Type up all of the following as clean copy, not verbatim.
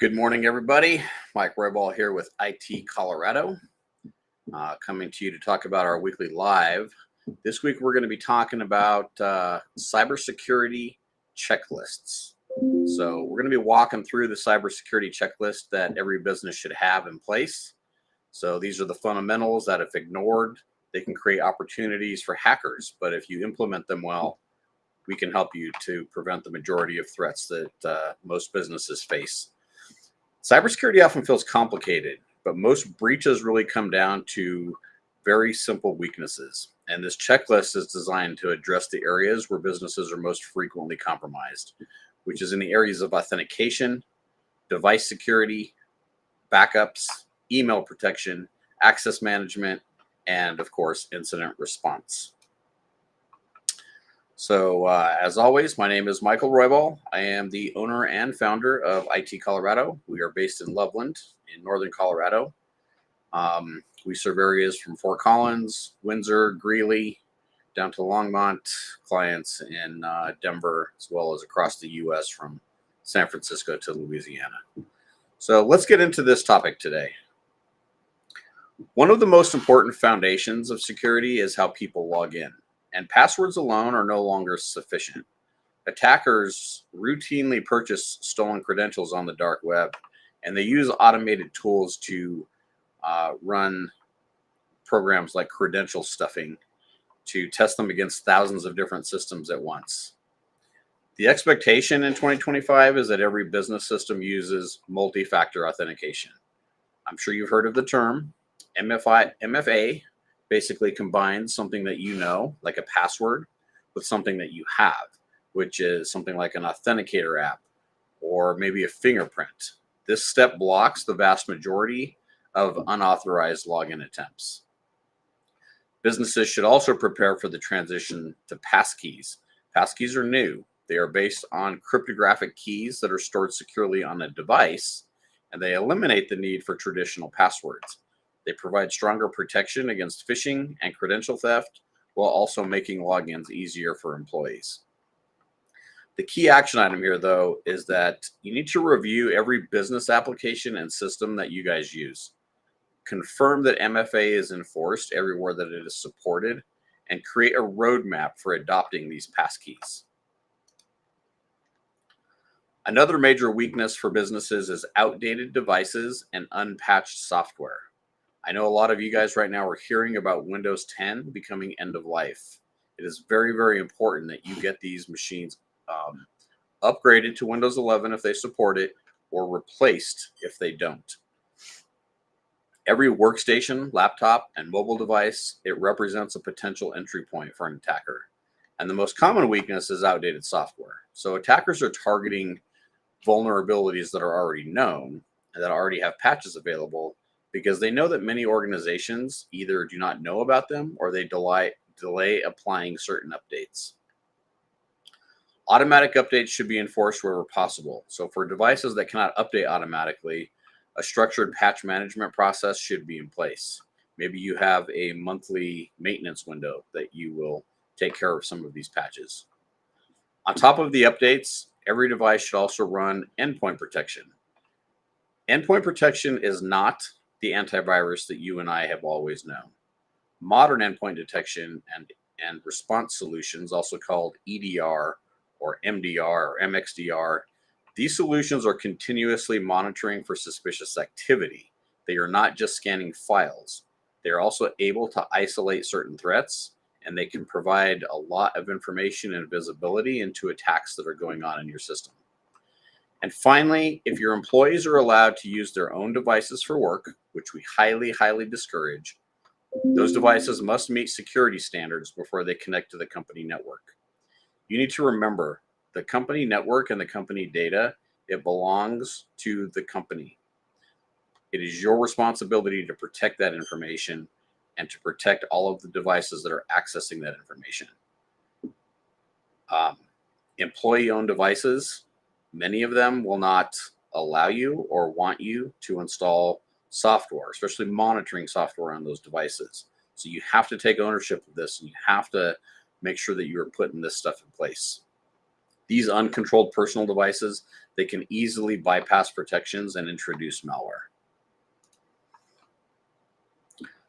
Good morning, everybody. Mike Roybal here with IT Colorado, coming to you to talk about our weekly live. This week, we're going to be talking about cybersecurity checklists. So we're going to be walking through the cybersecurity checklist that every business should have in place. So these are the fundamentals that, if ignored, they can create opportunities for hackers. But if you implement them well, we can help you to prevent the majority of threats that most businesses face. Cybersecurity often feels complicated, but most breaches really come down to very simple weaknesses. And this checklist is designed to address the areas where businesses are most frequently compromised, which is in the areas of authentication, device security, backups, email protection, access management, and of course, incident response. So as always, my name is Michael Roybal. I am the owner and founder of IT Colorado. We are based in Loveland in northern Colorado. We serve areas from Fort Collins, Windsor, Greeley, down to Longmont, clients in Denver, as well as across the U.S. from San Francisco to Louisiana. So let's get into this topic today. One of the most important foundations of security is how people log in. And passwords alone are no longer sufficient. Attackers routinely purchase stolen credentials on the dark web, and they use automated tools to run programs like credential stuffing to test them against thousands of different systems at once. The expectation in 2025 is that every business system uses multi-factor authentication. I'm sure you've heard of the term. MFA basically combines something that you know, like a password, with something that you have, which is something like an authenticator app or maybe a fingerprint. This step blocks the vast majority of unauthorized login attempts. Businesses should also prepare for the transition to passkeys. Passkeys are new. They are based on cryptographic keys that are stored securely on a device, and they eliminate the need for traditional passwords. They provide stronger protection against phishing and credential theft, while also making logins easier for employees. The key action item here, though, is that you need to review every business application and system that you guys use. Confirm that MFA is enforced everywhere that it is supported, and create a roadmap for adopting these passkeys. Another major weakness for businesses is outdated devices and unpatched software. I know a lot of you guys right now are hearing about Windows 10 becoming end of life. It is very, very important that you get these machines upgraded to Windows 11 if they support it, or replaced if they don't. Every workstation, laptop, and mobile device, it represents a potential entry point for an attacker. And the most common weakness is outdated software. So attackers are targeting vulnerabilities that are already known and that already have patches available, because they know that many organizations either do not know about them or they delay applying certain updates. Automatic updates should be enforced wherever possible. So for devices that cannot update automatically, a structured patch management process should be in place. Maybe you have a monthly maintenance window that you will take care of some of these patches. On top of the updates, every device should also run endpoint protection. Endpoint protection is not the antivirus that you and I have always known. Modern endpoint detection and response solutions, also called EDR or MDR or MXDR, these solutions are continuously monitoring for suspicious activity. They are not just scanning files. They are also able to isolate certain threats, and they can provide a lot of information and visibility into attacks that are going on in your system. And finally, if your employees are allowed to use their own devices for work, which we highly, highly discourage, those devices must meet security standards before they connect to the company network. You need to remember, the company network and the company data, it belongs to the company. It is your responsibility to protect that information and to protect all of the devices that are accessing that information. Employee-owned devices, many of them will not allow you or want you to install software, especially monitoring software on those devices. So you have to take ownership of this, and you have to make sure that you are putting this stuff in place. These uncontrolled personal devices, they can easily bypass protections and introduce malware.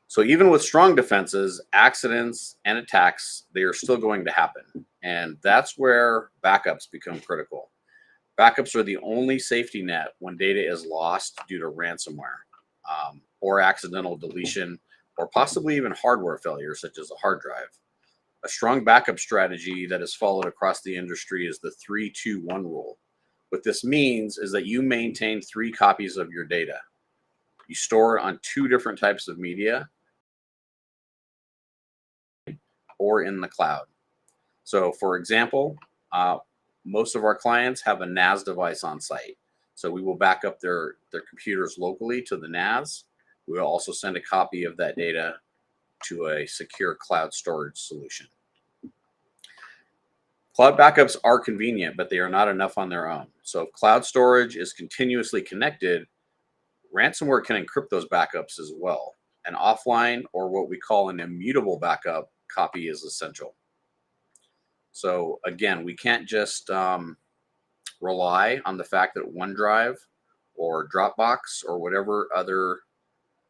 So even with strong defenses, accidents and attacks, they are still going to happen. And that's where backups become critical. Backups are the only safety net when data is lost due to ransomware, or accidental deletion, or possibly even hardware failure, such as a hard drive. A strong backup strategy that is followed across the industry is the 3-2-1 rule. What this means is that you maintain 3 copies of your data. You store it on 2 different types of media or in the cloud. So for example, most of our clients have a NAS device on site. So we will back up their computers locally to the NAS. We will also send a copy of that data to a secure cloud storage solution. Cloud backups are convenient, but they are not enough on their own. So if cloud storage is continuously connected, ransomware can encrypt those backups as well. An offline, or what we call an immutable backup copy, is essential. So again, we can't just rely on the fact that OneDrive or Dropbox or whatever other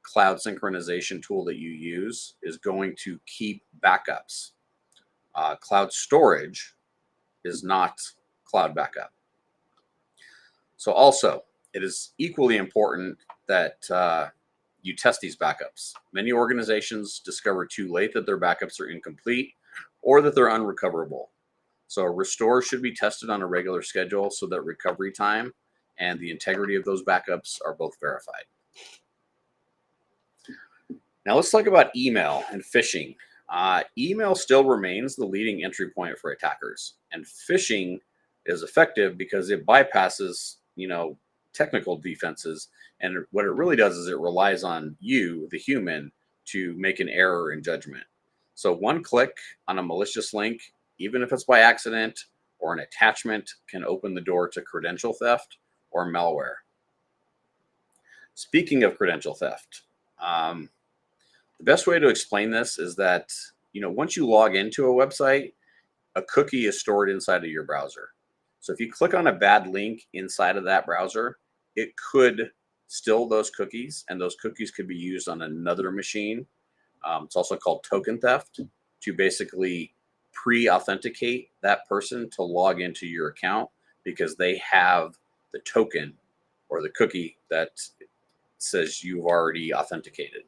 cloud synchronization tool that you use is going to keep backups. Cloud storage is not cloud backup. So also, it is equally important that you test these backups. Many organizations discover too late that their backups are incomplete or that they're unrecoverable. So restore should be tested on a regular schedule so that recovery time and the integrity of those backups are both verified. Now let's talk about email and phishing. Email still remains the leading entry point for attackers, and phishing is effective because it bypasses, technical defenses, and what it really does is it relies on you, the human, to make an error in judgment. So one click on a malicious link, even if it's by accident or an attachment, can open the door to credential theft or malware. Speaking of credential theft, the best way to explain this is that, once you log into a website, a cookie is stored inside of your browser. So if you click on a bad link inside of that browser, it could steal those cookies, and those cookies could be used on another machine. It's also called token theft, to basically pre-authenticate that person to log into your account because they have the token or the cookie that says you've already authenticated.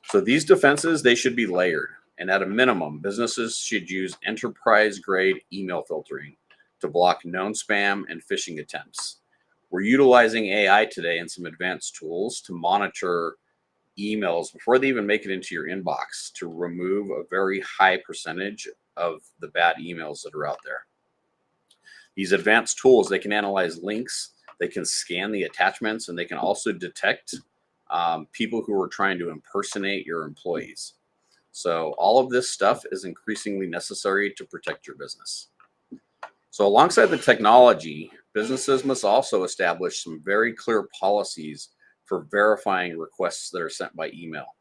So these defenses, they should be layered. And at a minimum, businesses should use enterprise-grade email filtering to block known spam and phishing attempts. We're utilizing AI today and some advanced tools to monitor emails before they even make it into your inbox to remove a very high percentage of the bad emails that are out there. These advanced tools, they can analyze links, they can scan the attachments, and they can also detect people who are trying to impersonate your employees. So all of this stuff is increasingly necessary to protect your business. So alongside the technology, businesses must also establish some very clear policies for verifying requests that are sent by email.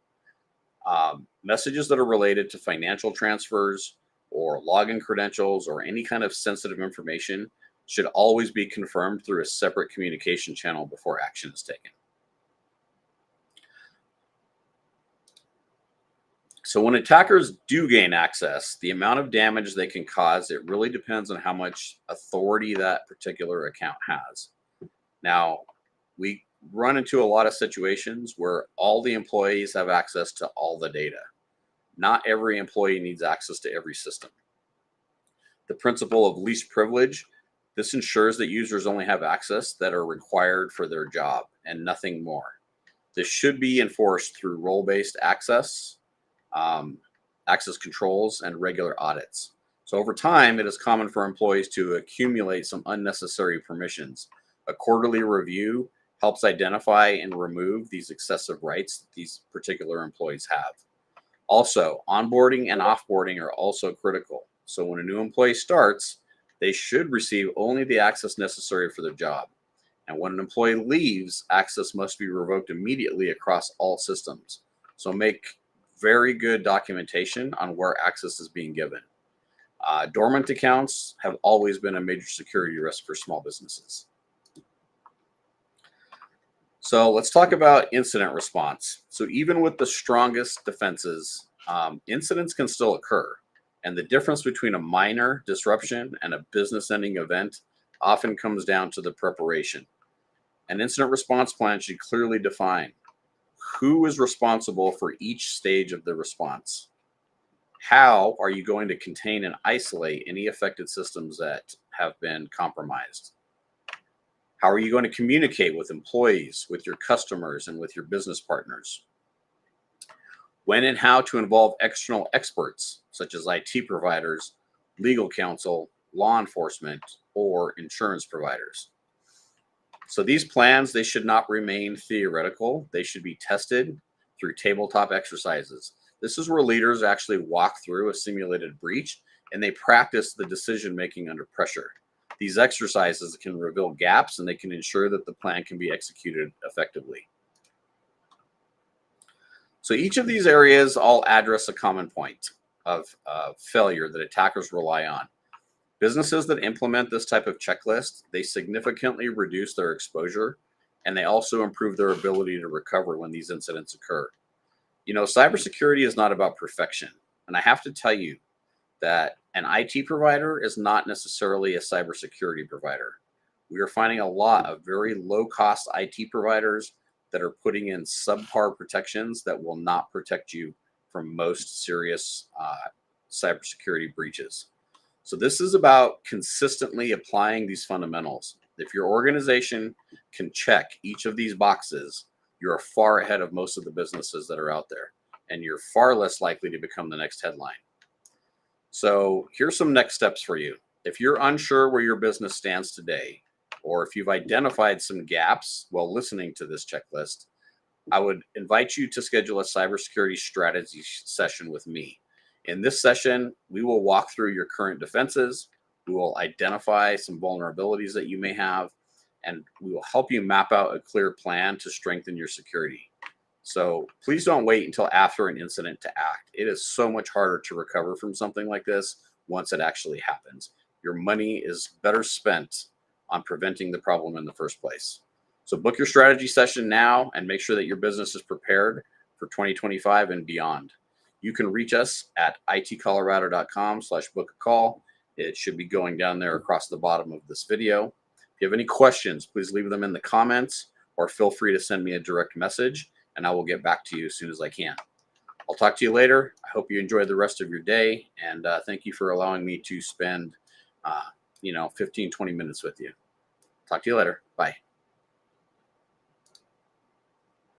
Messages that are related to financial transfers or login credentials or any kind of sensitive information should always be confirmed through a separate communication channel before action is taken. So when attackers do gain access, the amount of damage they can cause, it really depends on how much authority that particular account has. Now, we run into a lot of situations where all the employees have access to all the data. Not every employee needs access to every system. The principle of least privilege, this ensures that users only have access that are required for their job and nothing more. This should be enforced through role-based access, access controls, and regular audits. So over time, it is common for employees to accumulate some unnecessary permissions. A quarterly review helps identify and remove these excessive rights that these particular employees have. Also, onboarding and offboarding are also critical. So when a new employee starts, they should receive only the access necessary for their job. And when an employee leaves, access must be revoked immediately across all systems. So make very good documentation on where access is being given. Dormant accounts have always been a major security risk for small businesses. So let's talk about incident response. So even with the strongest defenses, incidents can still occur. And the difference between a minor disruption and a business-ending event often comes down to the preparation. An incident response plan should clearly define who is responsible for each stage of the response. How are you going to contain and isolate any affected systems that have been compromised? How are you going to communicate with employees, with your customers, and with your business partners? When and how to involve external experts, such as IT providers, legal counsel, law enforcement, or insurance providers. So these plans, they should not remain theoretical. They should be tested through tabletop exercises. This is where leaders actually walk through a simulated breach and they practice the decision making under pressure. These exercises can reveal gaps and they can ensure that the plan can be executed effectively. So each of these areas all address a common point of failure that attackers rely on. Businesses that implement this type of checklist, they significantly reduce their exposure and they also improve their ability to recover when these incidents occur. You know, cybersecurity is not about perfection. And I have to tell you that an IT provider is not necessarily a cybersecurity provider. We are finding a lot of very low cost IT providers that are putting in subpar protections that will not protect you from most serious cybersecurity breaches. So this is about consistently applying these fundamentals. If your organization can check each of these boxes, you're far ahead of most of the businesses that are out there, and you're far less likely to become the next headline. So here's some next steps for you. If you're unsure where your business stands today, or if you've identified some gaps while listening to this checklist, I would invite you to schedule a cybersecurity strategy session with me. In this session, we will walk through your current defenses, we will identify some vulnerabilities that you may have, and we will help you map out a clear plan to strengthen your security. So please don't wait until after an incident to act. It is so much harder to recover from something like this once it actually happens. Your money is better spent on preventing the problem in the first place. So book your strategy session now and make sure that your business is prepared for 2025 and beyond. You can reach us at itcolorado.com/book-a-call. It should be going down there across the bottom of this video. If you have any questions, please leave them in the comments or feel free to send me a direct message and I will get back to you as soon as I can. I'll talk to you later. I hope you enjoy the rest of your day, and thank you for allowing me to spend 15, 20 minutes with you. Talk to you later. Bye.